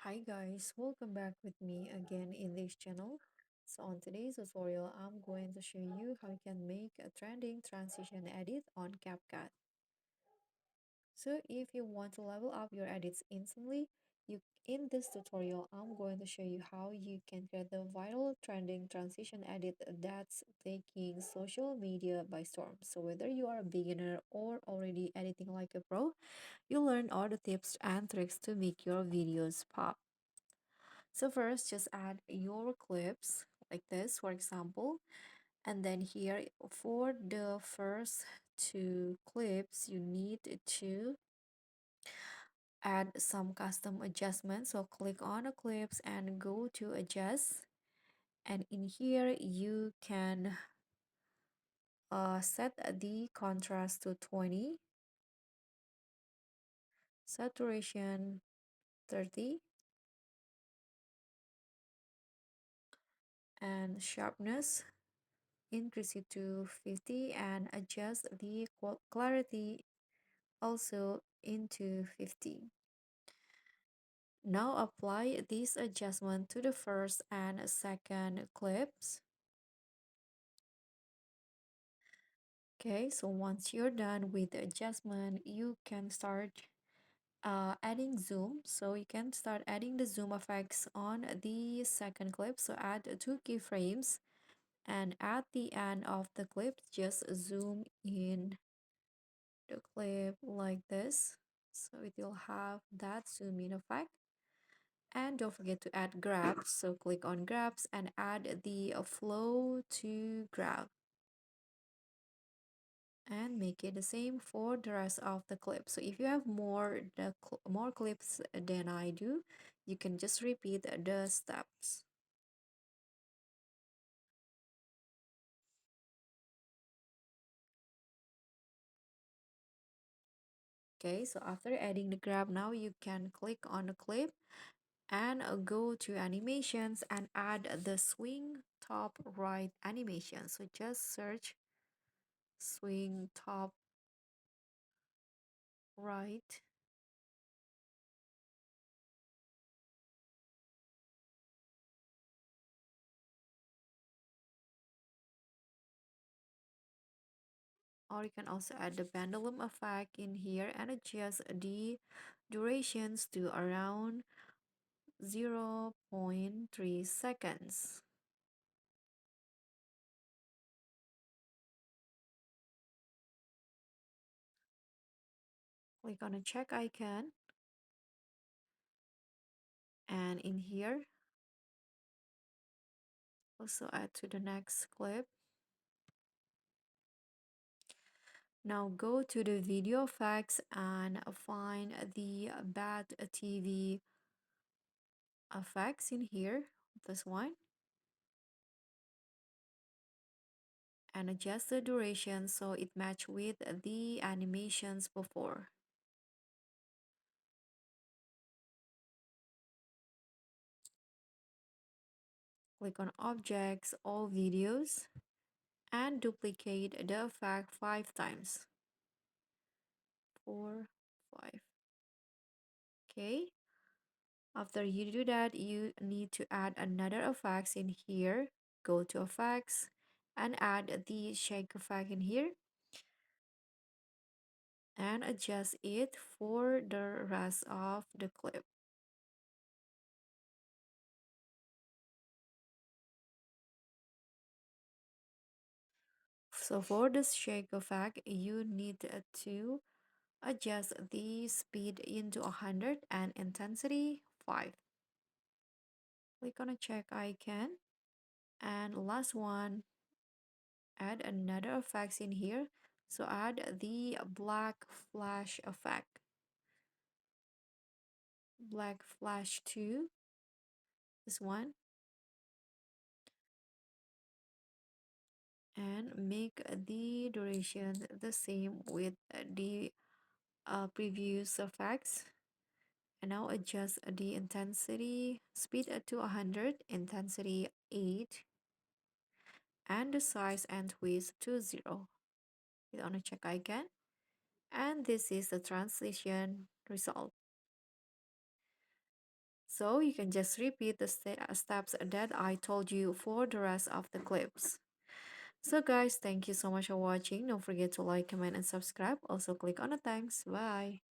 Hi guys, welcome back with me again in this channel. So on today's tutorial, I'm going to show you how you can make a trending transition edit on Capcut. So if you want to level up your edits instantly, in this tutorial, I'm going to show you how you can create the viral trending transition edit that's taking social media by storm. So whether you are a beginner or already editing like a pro, you'll learn all the tips and tricks to make your videos pop. So first, just add your clips like this, for example, and then here for the first two clips, you need to add some custom adjustments. So click on the clips and go to adjust. And in here, you can set the contrast to 20, saturation 30, and sharpness increase it to 50 and adjust the clarity also into 50. Now apply this adjustment to the first and second clips. Okay, so once you're done with the adjustment, you can start adding zoom. So you can start adding the zoom effects on the second clip. So add two keyframes, and at the end of the clip, just zoom in the clip like this. So it will have that zoom in effect. And don't forget to add grabs. So click on grabs and add the flow to grab. And make it the same for the rest of the clips. So if you have more clips than I do, you can just repeat the steps. Okay, so after adding the grab, now you can click on the clip and go to animations and add the swing top right animation. So just search swing top right, or you can also add the pendulum effect in here and adjust the durations to around 0.3 seconds. Click on a check icon, and in here also add to the next clip. Now go to the video effects and find the bad TV effects in here, this one, and adjust the duration so it match with the animations before. Click on objects, all videos, and duplicate the effect 5 times. 4, 5. Okay. After you do that, you need to add another effects in here. Go to effects and add the shake effect in here and adjust it for the rest of the clip. So for this shake effect, you need to adjust the speed into 100 and intensity 5. Click on a check icon. And last one, add another effects in here. So add the black flash effect. Black flash 2, this one, and make the duration the same with the previous effects. And now adjust the intensity speed to 100, intensity 8, and the size and width to 0. Click on a check icon, and this is the transition result. So you can just repeat the steps that I told you for the rest of the clips. So guys, thank you so much for watching. Don't forget to like, comment, and subscribe. Also click on the thanks. Bye.